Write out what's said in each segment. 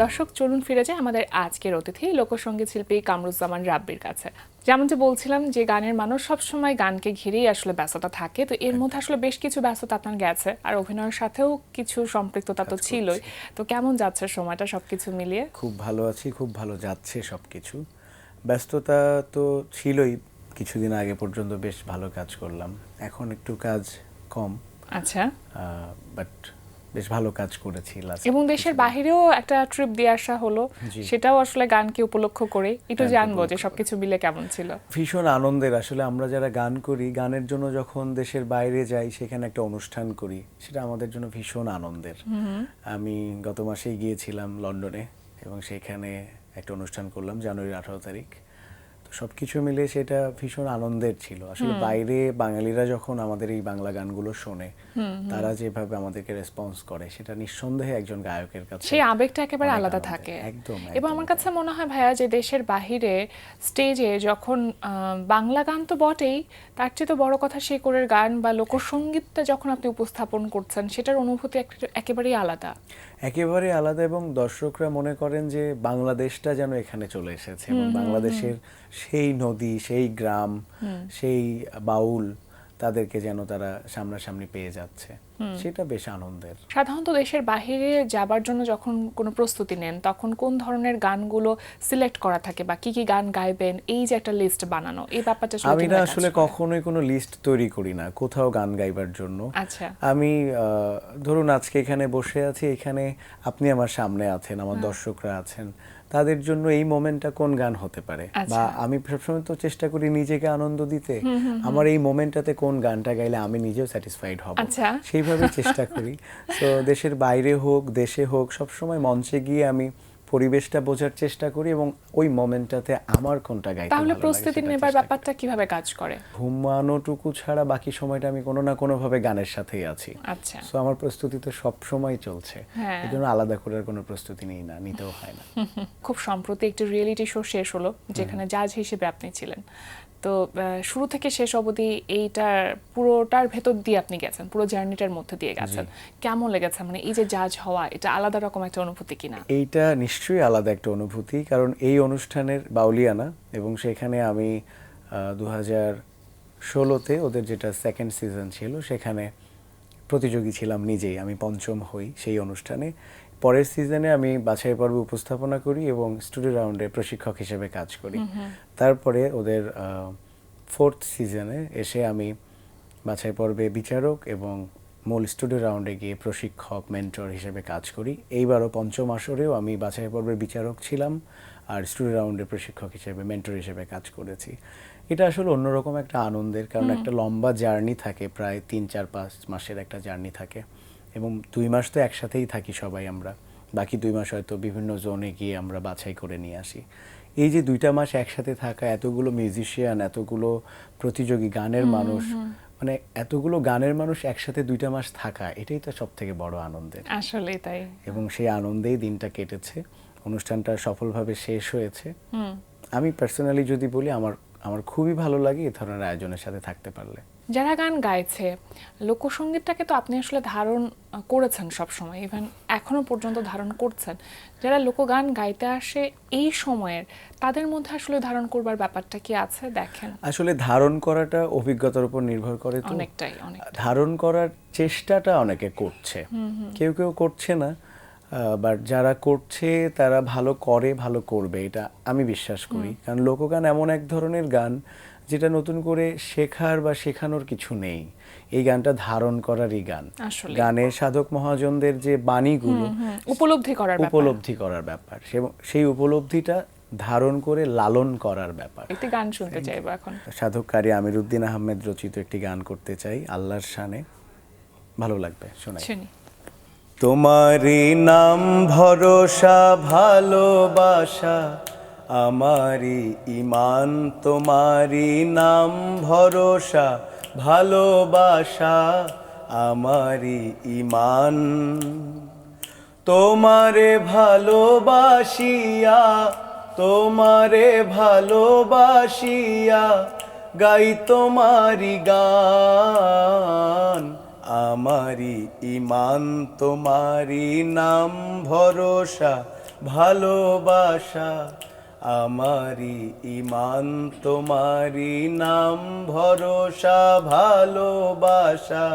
দর্শক চলুন ফিরে যাই আমাদের আজকের অতিথি লোকসঙ্গীত শিল্পী কামরুজ্জামান রাব্বির কাছে। যেমন যে বলছিলাম যে গানের মানুষ সবসময় গানকে ঘিরেই আসলে ব্যস্ততা থাকে, তো এর মধ্যে আসলে বেশ কিছু ব্যস্ততা আপনার গেছে, আর অভিনয়ের সাথেও কিছু সম্পৃক্ততা তো ছিলই। তো কেমন যাচ্ছে সময়টা সবকিছু মিলিয়ে? খুব ভালো আছি, খুব ভালো যাচ্ছে সবকিছু। ব্যস্ততা তো ছিলই, কিছুদিন আগে পর্যন্ত বেশ ভালো কাজ করলাম, এখন একটু কাজ কম। আচ্ছা, বাট বেশ ভালো কাজ করেছি লাস্ট। এবং দেশের বাহিরেও একটা ট্রিপ দিয়ে আসা হলো, সেটাও আসলে গানকে উপলক্ষ করে একটু জানবো যে সবকিছু মিলে কেমন ছিল। ভীষণ আনন্দের। আসলে আমরা যারা গান করি, গানের জন্য যখন দেশের বাইরে যাই, সেখানে একটা অনুষ্ঠান করি, সেটা আমাদের জন্য ভীষণ আনন্দের। আমি গত মাসেই গিয়েছিলাম লন্ডনে এবং সেখানে একটা অনুষ্ঠান করলাম জানুয়ারির 18 তারিখ। তো সব কিছু মিলে সেটা ভীষণ আনন্দের ছিল। আসলে বাইরে বাঙালিরা যখন আমাদের এই বাংলা গানগুলো শোনে, তারা যেভাবে আমাদেরকে রেসপন্স করে, সেটা নিঃসন্দেহে একজন গায়কের কাছে সেই আবেগটা একেবারে আলাদা থাকে। একদম। এবং আমার কাছে মনে হয় ভাইয়া যে দেশের বাহিরে স্টেজে যখন বাংলা গান তো বটেই, তার চেয়ে তো বড় কথা শেকড়ের গান বা লোকসঙ্গীতটা যখন আপনি উপস্থাপন করছেন, সেটার অনুভূতি একেবারেই আলাদা। একেবারে আলাদা, এবং দর্শকরা মনে করেন যে বাংলাদেশটা যেন এখানে চলে এসেছে এবং বাংলাদেশের সেই নদী, সেই গ্রাম, সেই বাউল, তাদেরকে যেন তারা সামনাসামনি পেয়ে যাচ্ছে, সেটা বেশ আনন্দের। সাধারণত দেশের বাহিরে যাবার জন্য যখন কোনো প্রস্তুতি নেন, তখন কোন ধরনের গানগুলো সিলেক্ট করা থাকে বা কি কি গান গাইবেন, এই যে একটা লিস্ট বানানো, এই ব্যাপারটা আমি না আসলে কখনোই কোনো লিস্ট তৈরি করি না কোথাও গান গাইবার জন্য। আচ্ছা, আমি ধরুন আজকে এখানে বসে আছি, এখানে আপনি আমার সামনে আছেন, আমার দর্শকরা আছেন, তাদের জন্য এই মোমেন্টটা কোন গান হতে পারে, বা আমি সবসময় তো চেষ্টা করি নিজেকে আনন্দ দিতে, আমার এই মোমেন্টটাতে কোন গানটা গাইলে আমি নিজেও স্যাটিসফাইড হব, সেইভাবে চেষ্টা করি। তো দেশের বাইরে হোক দেশে হোক, সবসময় মঞ্চে গিয়ে আমি পরিবেশটা বোঝার চেষ্টা করি এবং ওই মোমেন্টটাতে আমার কোনটা গাইতে ভালো লাগে। তাহলে প্রস্তুতি নেবার ব্যাপারটা কিভাবে কাজ করে? ঘুমানোটুকু ছাড়া বাকি সময়টা আমি কোনো না কোনো ভাবে গানের সাথেই আছি। আচ্ছা, সো আমার প্রস্তুতি তো সব সময় চলছে, এই জন্য আলাদা করে কোনো প্রস্তুতি নেই না, নিতেও হয় না। খুব সম্প্রতি একটি রিয়েলিটি শো শেষ হলো, যেখানে জাজ হিসেবে আপনি ছিলেন। তো শুরু থেকে শেষ অবধি এইটার পুরোটার ভেতর দিয়ে আপনি গেছেন, পুরো জার্নিটার মধ্যে দিয়ে গেছেন, কেমন লেগেছে? মানে এই যে জাজ হওয়া, এটা আলাদা রকম একটা অনুভূতি কিনা? এইটা নিশ্চয়ই আলাদা একটা অনুভূতি, কারণ এই অনুষ্ঠানের বাউলিয়ানা, এবং সেখানে আমি 2016-তে ওদের যেটা সেকেন্ড সিজন ছিল, সেখানে প্রতিযোগী ছিলাম নিজেই, আমি পঞ্চম হই সেই অনুষ্ঠানে। পরের সিজনে আমি বাছাই পর্বে উপস্থাপনা করি এবং স্টুডিও রাউন্ডে প্রশিক্ষক হিসেবে কাজ করি। তারপরে ওদের ফোর্থ সিজনে এসে আমি বাছাই পর্বে বিচারক এবং মূল স্টুডিও রাউন্ডে গিয়ে প্রশিক্ষক, মেন্টর হিসেবে কাজ করি। এইবারও পঞ্চম আসরেও আমি বাছাই পর্বের বিচারক ছিলাম আর স্টুডিও রাউন্ডে প্রশিক্ষক হিসেবে, মেন্টর হিসেবে কাজ করেছি। এটা আসলে অন্যরকম একটা আনন্দের, কারণ একটা লম্বা জার্নি থাকে, প্রায় 3-4-5 মাসের একটা জার্নি থাকে, এবং 2 মাস তো একসাথেই থাকি সবাই আমরা, বাকি 2 মাস হয়তো বিভিন্ন জোনে গিয়ে আমরা বাছাই করে নিয়ে আসি। এই যে 2টা মাস একসাথে থাকা, এতগুলো মিউজিশিয়ান, এতগুলো প্রতিযোগী গানের মানুষ, মানে এতগুলো গানের মানুষ একসাথে 2টা মাস থাকা, এটাই তো সব থেকে বড় আনন্দের। আসলে তাই। এবং সেই আনন্দেই দিনটা কেটেছে, অনুষ্ঠানটা সফলভাবে শেষ হয়েছে। আমি পার্সোনালি যদি বলি, আমার খুবই ভালো লাগে এ ধরনের আয়োজনের সাথে থাকতে পারলে। যারা গান গাইছে, লোকসঙ্গীতটাকে তো আপনি আসলে ধারণ করেছেন সব সময়, ইভেন এখনো পর্যন্ত ধারণ করছেন। যারা লোকগান গাইতে আসে এই সময়ের, তাদের মধ্যে আসলে ধারণ করবার ব্যাপারটা কি আছে দেখেন? আসলে ধারণ করাটা অভিজ্ঞতার উপর নির্ভর করে, তো অনেকটাই। ধারণ করার চেষ্টাটা অনেকে করছে, কেউ কেউ করছে না, বাট যারা করছে তারা ভালো করে, ভালো করবে, এটা আমি বিশ্বাস করি। কারণ লোকগান এমন এক ধরনের গান যেটা নতুন করে শেখার বা শেখানোর কিছু নেই, এই গানটা ধারণ করারই গান। গানের সাধক মহাজনদের যে বাণীগুলো উপলব্ধি করার ব্যাপার, সেই উপলব্ধিটা ধারণ করে লালন করার ব্যাপার। একটি গান শুনতে চাইবো এখন। সাধক কারি আমিরউদ্দিন আহমেদ রচিত একটি গান করতে চাই আল্লাহর শানে, ভালো লাগবে, শোনাই। তোমারই নাম ভরসা ভালোবাসা, আমারই ঈমান, তোমারই নাম ভরসা ভালোবাসা, আমারই ঈমান। তোমারে ভালোবাসিয়া, তোমারে ভালোবাসিয়া, গাই তোমারি গান, আমারি ঈমান, তোমারি নাম ভরসা ভালোবাসা আমারি ঈমান তোমারি নাম ভরসা ভালোবাসা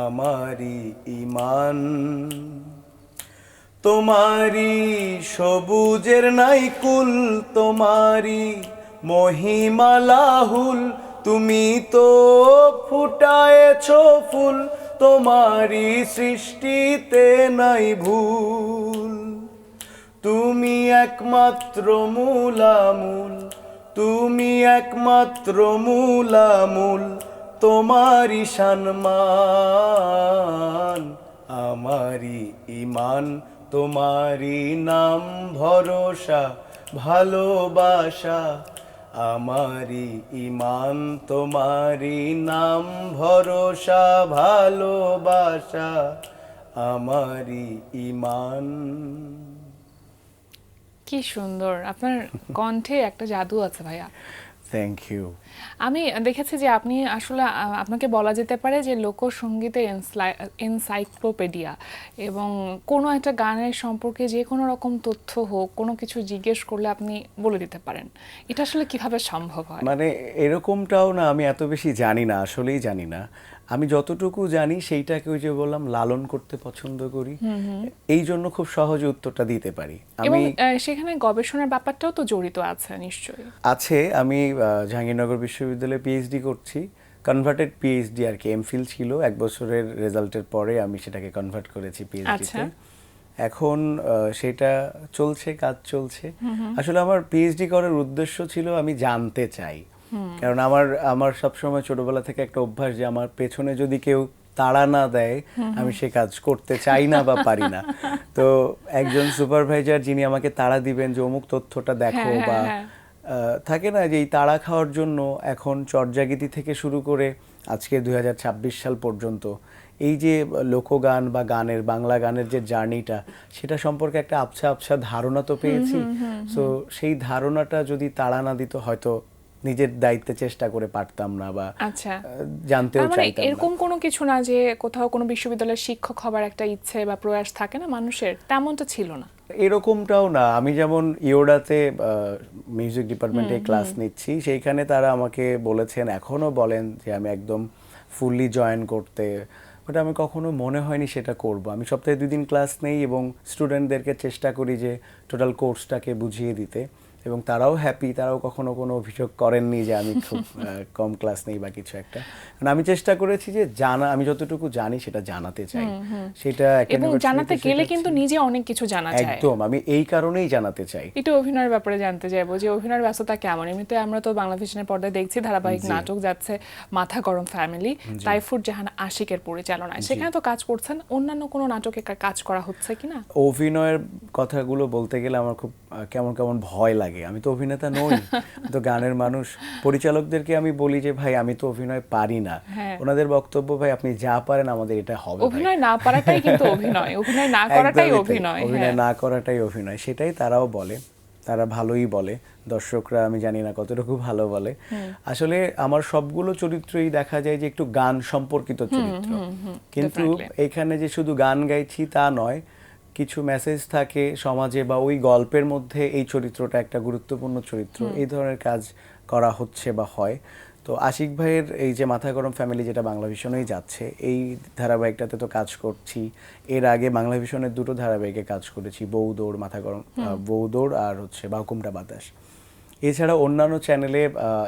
আমারি ঈমান তোমারি সবুজের নাইকুল তোমারি মহিমালাহুল তুমি তো ফুটায়েছো ফুল তোমারি সৃষ্টিতে নাই ভুল তুমি একমাত্র মূলামূল তুমি একমাত্র মূলামূল তোমারি সম্মান আমারি ঈমান তোমারি নাম ভরসা ভালোবাসা আমারি ঈমান তোমারি নাম ভরসা ভালোবাসা আমারি ঈমান। কি সুন্দর, আপনার কণ্ঠে একটা জাদু আছে ভাইয়া। Thank you. আমি দেখেছি যে আপনি আসলে আপনাকে বলা যেতে পারে যে লোকসঙ্গীতের এনসাইক্লোপিডিয়া, এবং কোনো একটা গানের সম্পর্কে যে কোনো রকম তথ্য হোক, কোনো কিছু জিজ্ঞেস করলে আপনি বলে দিতে পারেন। এটা আসলে কিভাবে সম্ভব হয়? মানে এরকমটাও না, আমি এত বেশি জানি না, আসলেই জানি না। আমি যতটুকু জানি সেইটাকে ওই যে বললাম লালন করতে পছন্দ করি, এই জন্য খুব সহজে উত্তরটা দিতে পারি। এবং আমি সেখানে গবেষণার ব্যাপারটাও তো জড়িত আছে নিশ্চয়ই। আছে, আমি জাহাঙ্গীরনগর বিশ্ববিদ্যালয়ে পিএইচডি করছি, কনভার্টেড পিএইচডি আর কি। এমফিল ছিল 1 বছরের রেজাল্টের পরে আমি সেটাকে কনভার্ট করেছি পিএইচডিতে। এখন সেটা চলছে, কাজ চলছে। আসলে আমার পিএইচডি করার উদ্দেশ্য ছিল আমি জানতে চাই, কারণ আমার সবসময় ছোটবেলা থেকে একটা অভ্যাস যে আমার পেছনে যদি কেউ তাড়া না দেয় আমি সে কাজ করতে চাই না বা পারি না। তো একজন সুপারভাইজার যিনি আমাকে তাড়া দিবেন যে অমুক তথ্যটা দেখো, বা থাকে না যে এই তাড়া খাওয়ার জন্য এখন চর্যাগীতি থেকে শুরু করে আজকে 2026 সাল পর্যন্ত এই যে লোকগান বা গানের, বাংলা গানের যে জার্নিটা, সেটা সম্পর্কে একটা আবছা আবছা ধারণা তো পেয়েছি। সো সেই ধারণাটা যদি তাড়া না দিত হয়তো নিজের দায়িত্বে চেষ্টা করে পারতাম না, বা জানতেও চাইতাম না। এরকম কোনো কিছু না যে কোথাও কোনো বিশ্ববিদ্যালয়ের শিক্ষক হবার একটা ইচ্ছে বা প্রয়াস থাকে না মানুষের, তেমনটা ছিল না। এরকমটাও না। আমি যেমন ইয়োডাতে মিউজিক ডিপার্টমেন্টে ক্লাস নিচ্ছি, সেইখানে তারা আমাকে বলেছেন, এখনো বলেন যে আমি একদম ফুললি জয়েন করতে, বাট আমি কখনো মনে হয়নি সেটা করব। আমি সপ্তাহে 2 দিন ক্লাস নেই এবং স্টুডেন্টদেরকে চেষ্টা করি যে টোটাল কোর্সটাকে বুঝিয়ে দিতে, এবং তারাও হ্যাপি, তারাও কখনো কোনো অভিযোগ করেননি যে আমি খুব কম ক্লাস নেই বা কিছু একটা। কারণ আমি চেষ্টা করেছি যে আমি যতটুকু জানি সেটা জানাতে চাই, সেটা এবং জানাতে গেলে কিন্তু নিজে অনেক কিছু জানা যায়। একদম, আমি এই কারণেই জানাতে চাই। একটু অভিনয়ের ব্যাপারে জানতে চাইবো যে অভিনয়ের ব্যস্ততা কেমন? এমনিতে আমরা তো বাংলাদেশের পর্দায় দেখছি ধারাবাহিক নাটক যাচ্ছে মাথা গরম ফ্যামিলি, তাইফুর জাহান আশিকের পরিচালনায়, সেখানে তো কাজ করছেন, অন্যান্য কোনো নাটকে কাজ করা হচ্ছে কিনা? অভিনয়ের কথাগুলো বলতে গেলে আমার খুব কেমন কেমন ভয় লাগে। আমি তো অভিনেতা নই, তো গানের মানুষ। পরিচালকদেরকে আমি বলি যে ভাই আমি তো অভিনয় পারি না, ওনাদের বক্তব্য ভাই আপনি যা পারেন আমাদের এটা হবে। অভিনয় না পারাটাই কিন্তু অভিনয়, অভিনয় না করাটাই অভিনয়। অভিনয় না করাটাই অভিনয়, সেটাই তারাও বলে, তারা ভালোই বলে। দর্শকরা আমি জানি না কতটুকু ভালো বলে। আসলে আমার সবগুলো চরিত্রই দেখা যায় যে একটু গান সম্পর্কিত চরিত্র, কিন্তু এখানে যে শুধু গান গাইছি তা নয়, কিছু মেসেজ থাকে সমাজে, বা ওই গল্পের মধ্যে এই চরিত্রটা একটা গুরুত্বপূর্ণ চরিত্র, এই ধরনের কাজ করা হচ্ছে বা হয়। তো আশিক ভাইয়ের এই যে মাথা গরম ফ্যামিলি, যেটা বাংলা ভিশনেই যাচ্ছে, এই ধারাবাহিকটাতে তো কাজ করছি। এর আগে বাংলা ভিশনের 2টো ধারাবাহিকে কাজ করেছি, বউদৌড়, মাথা গরম বউদৌড়, আর হচ্ছে বাউকুমটা বাতাস। এছাড়া অন্যান্য চ্যানেলে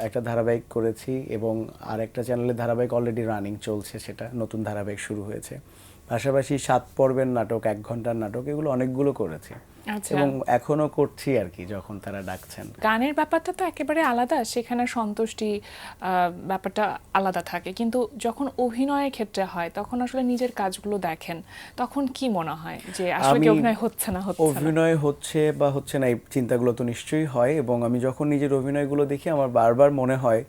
একটা ধারাবাহিক করেছি, এবং আর একটা চ্যানেলে ধারাবাহিক অলরেডি রানিং চলছে, সেটা নতুন ধারাবাহিক শুরু হয়েছে। পাশাপাশি 7 পর্বের নাটক, 1 ঘন্টার নাটক, এগুলো অনেকগুলো করেছি এবং এখনো করছি আর কি, যখন তারা ডাকছেন। গানের ব্যাপারটা তো একেবারে আলাদা, সেখানে সন্তুষ্টি ব্যাপারটা আলাদা থাকে, কিন্তু যখন অভিনয়ের ক্ষেত্রে হয় তখন আসলে নিজের কাজগুলো দেখেন, তখন কি মনে হয় যে আসলে কি অভিনয় হচ্ছে না? অভিনয় হচ্ছে বা হচ্ছে না, এই চিন্তাগুলো তো নিশ্চয়ই হয়। এবং আমি যখন নিজের অভিনয়গুলো দেখি আমার বারবার মনে হয়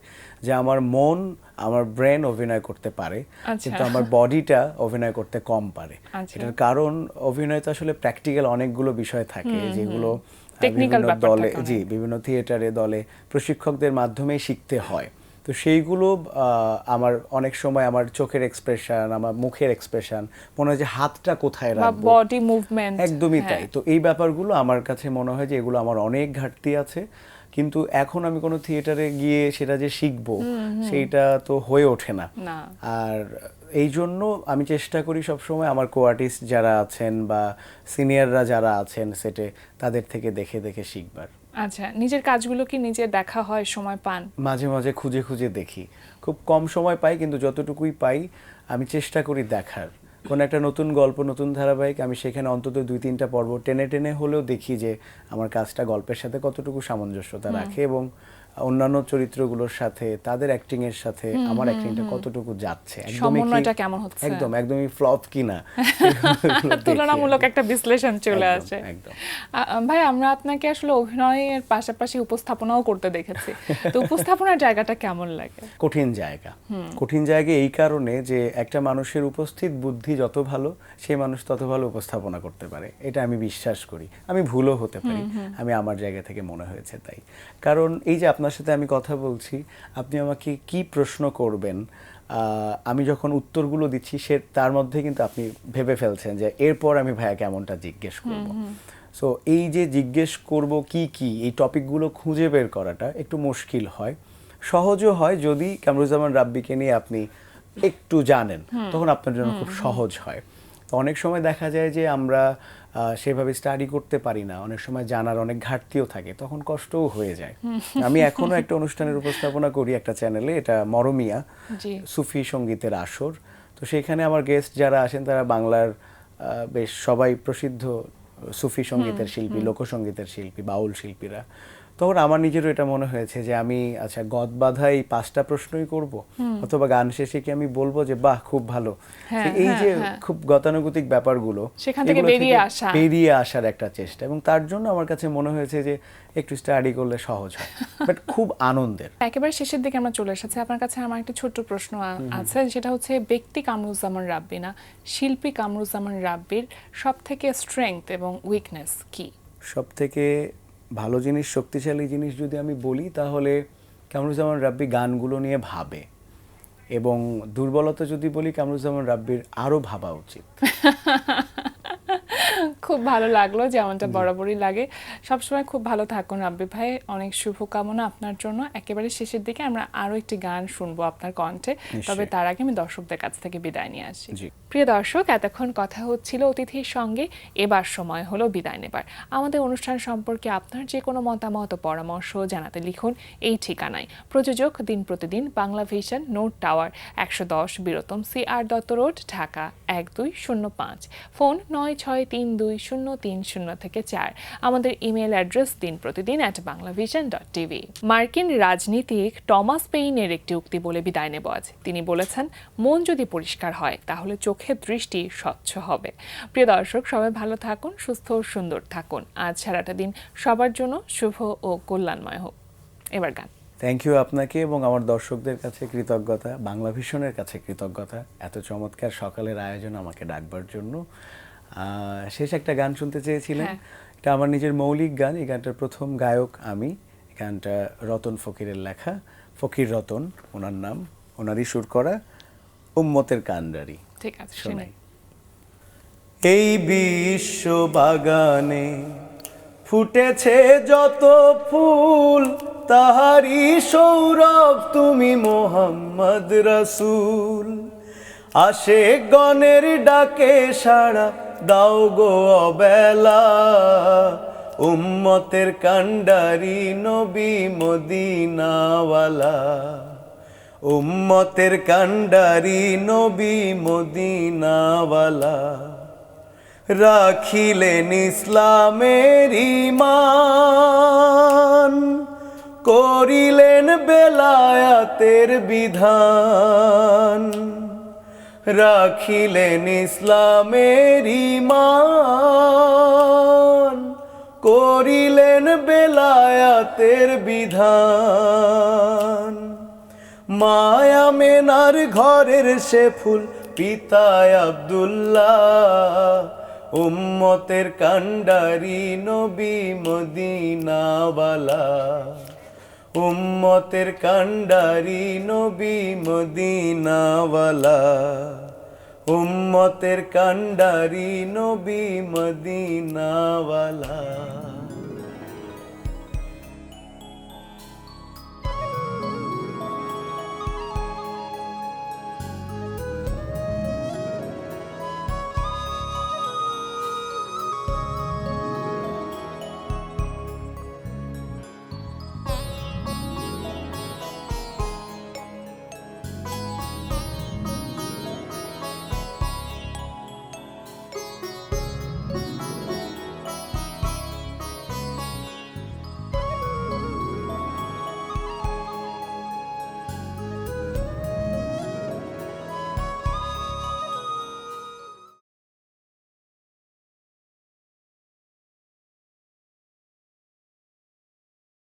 যে আমার মন, আমার ব্রেন অভিনয় করতে পারে, কিন্তু আমার বডিটা অভিনয় করতে কম পারে। এটার কারণ অভিনয় তো আসলে প্র্যাকটিক্যাল অনেকগুলো বিষয় থাকে, যেগুলো বিভিন্ন দলে, বিভিন্ন থিয়েটারে, দলে প্রশিক্ষকদের মাধ্যমেই শিখতে হয়। তো সেইগুলো আমার অনেক সময় আমার চোখের এক্সপ্রেশন, আমার মুখের এক্সপ্রেশন, মনে হয় যে হাতটা কোথায় বা রাখবো, বডি মুভমেন্ট। একদমই তাই। তো এই ব্যাপারগুলো আমার কাছে মনে হয় যে এগুলো আমার অনেক ঘাটতি আছে, কিন্তু এখন আমি কোনো থিয়েটারে গিয়ে সেটা যে শিখবো সেইটা তো হয়ে ওঠে না। আর এই জন্য আমি চেষ্টা করি সবসময় আমার কো আর্টিস্ট যারা আছেন বা সিনিয়ররা যারা আছেন সেটে, তাদের থেকে দেখে দেখে শিখবার। আচ্ছা, নিজের কাজগুলো কি নিজে দেখা হয়, সময় পান? মাঝে মাঝে খুঁজে খুঁজে দেখি, খুব কম সময় পাই, কিন্তু যতটুকুই পাই আমি চেষ্টা করি দেখার। কোনো একটা নতুন গল্প, নতুন ধারাবাহিক, আমি সেখানে অন্তত 2-3টা পর্ব টেনে টেনে হলেও দেখি যে আমার কাজটা গল্পের সাথে কতটুকু সামঞ্জস্যতা রাখে এবং অন্যান্য চরিত্রগুলোর সাথে, তাদের অ্যাক্টিং এর সাথে আমার অ্যাক্টিংটা কতটুকু যাচ্ছে, সমন্বয়টা কেমন হচ্ছে, একদমই ফ্লপ কিনা, তুলনামূলক একটা বিশ্লেষণ চলে একদম, আসে। একদম। ভাই, আমরা আপনাকে আসলে অভিনয়ের পাশাপাশি উপস্থাপনাও করতে দেখেছি, তো উপস্থাপনার জায়গাটা কেমন লাগে? কঠিন জায়গা এই কারণে যে একটা মানুষের উপস্থিত বুদ্ধি যত ভালো, সেই মানুষ তত ভালো উপস্থাপনা করতে পারে, এটা আমি বিশ্বাস করি। আমি ভুলও হতে পারি, আমি আমার জায়গা থেকে মনে হয়েছে তাই। কারণ এই যে আপনার সাথে আমি কথা বলছি, আপনি আমাকে কি প্রশ্ন করবেন, আমি যখন উত্তরগুলো দিচ্ছি তার মধ্যে কিন্তু আপনি ভেবে ফেলছেন যে এরপর আমি ভাইয়া কেমনটা জিজ্ঞেস করব। সো এই যে জিজ্ঞেস করব কি এই টপিকগুলো খুঁজে বের করাটা একটু মুশকিল হয়। সহজও হয় যদি কামরুজ্জামান রাব্বিকে নিয়ে আপনি একটু জানেন, তখন আপনার জন্য খুব সহজ হয়। তো অনেক সময় দেখা যায় যে আমরা সেভাবে স্টাডি করতে পারি না, অনেক সময় জানার অনেক ঘাটতিও থাকে, তখন কষ্টও হয়ে যায়। আমি এখনো একটা অনুষ্ঠানের উপস্থাপনা করি একটা চ্যানেলে, এটা মরমিয়া, সুফি সঙ্গীতের আসর। তো সেখানে আমার গেস্ট যারা আসেন তারা বাংলার বেশ সবাই প্রসিদ্ধ সুফি সঙ্গীতের শিল্পী, লোকসঙ্গীতের শিল্পী, বাউল শিল্পীরা। তখন আমার নিজেরও এটা মনে হয়েছে যে আমি আচ্ছা গদ বাঁধা এই 5টা প্রশ্নই করব, অথবা গান শেষে কি আমি বলবো যে বাহ খুব ভালো, এই যে খুব গতানুগতিক ব্যাপারগুলো, সেখান থেকে বেরিয়ে আসার একটা চেষ্টা। এবং তার জন্য আমার কাছে মনে হয়েছে যে একটু স্টাডি করলে সহজ হয়, বাট খুব আনন্দের। একেবারে শেষের দিকে আমরা চলে এসেছি, আপনার কাছে আমার একটা ছোট্ট প্রশ্ন আছে, সেটা হচ্ছে ব্যক্তি কামরুজ্জামান রাব্বি না, শিল্পী কামরুজ্জামান রাব্বির সব থেকে স্ট্রেংথ এবং উইকনেস কি? সব থেকে ভালো জিনিস, শক্তিশালী জিনিস যদি আমি বলি, তাহলে কামরুজ্জামান রাব্বি গানগুলো নিয়ে ভাবে। এবং দুর্বলতা যদি বলি, কামরুজ্জামান রাব্বির আরো ভাবা উচিত। খুব ভালো লাগলো, যেমনটা বরাবরই লাগে। সবসময় খুব ভালো থাকুন রাব্বি ভাই, অনেক শুভকামনা আপনার জন্য। একেবারে শেষের দিকে আমরা আরো একটি গান শুনবো আপনার কণ্ঠে, তবে তার আগে আমি দর্শকদের কাছ থেকে বিদায় নিয়ে আসি। প্রিয় দর্শক, এতক্ষণ কথা হচ্ছিল অতিথির সঙ্গে, এবার সময় হলো বিদায় নেবার। আমাদের অনুষ্ঠান সম্পর্কে আপনার যে কোনো মতামত ও পরামর্শ জানাতে লিখুন এই ঠিকানায়। প্রযোজক দিন প্রতিদিন, Bangla vision, note tower, 110 বীরতম CR Dutta road, Dhaka 1205। Phone 96320304। আমাদের ইমেল অ্যাড্রেস dinprotidin@banglavision.tv। মার্কিন রাজনীতিক টমাস পেইনের একটি উক্তি বলে বিদায় নেব আজ। তিনি বলেছেন, মন যদি পরিষ্কার হয় তাহলে চোখের দৃষ্টি স্বচ্ছ হবে। প্রিয় দর্শক, সবাই ভালো থাকুন, সুস্থ ও সুন্দর থাকুন। আজ সারাটা দিন সবার জন্য শুভ ও কল্যাণময় হোক। এবার গান। থ্যাংক ইউ আপনাকে এবং আমার দর্শকদের কাছে কৃতজ্ঞতা, বাংলা ভিশনের কাছে কৃতজ্ঞতা, এত চমৎকার সকালের আয়োজন আমাকে ডাকবার জন্য। শেষ একটা গান শুনতে চেয়েছিলেন, এটা আমার নিজের মৌলিক গান। এই গানটার প্রথম গায়ক আমি। এই গানটা রতন ফকিরের লেখা, ফকির রতন ওনার নাম, ওনারই সুর করা, উম্মতের কান্ডারি। ঠিক আছে, শোনাই। এই বিশ্ব বাগানে ফুটেছে যত ফুল, তাহারি সৌরভ তুমি মোহাম্মদ রাসূল। আশেক গণের ডাকে সাড়া দাও গো অবেলা, উম্মতের কান্ডারি নবী মদিনাওয়ালা। উম্মতের কান্ডারি নবী মদিনাওয়ালা। রাখিলেন ইসলামের ঈমান, করিলেন বেলায়াতের বিধান। রাখিলেন ইসলামের ঈমান, করিলেন বেলায়াতের বিধান। মায়া মেনার ঘরের সে ফুল পিতায় আব্দুল্লাহ, উম্মতের কান্ডারি নবী মদিনাওয়ালা। উম্মতের কান্ডারি নবী মদিনাওয়ালা, উম্মতের কান্ডারি নবী মদিনাওয়ালা।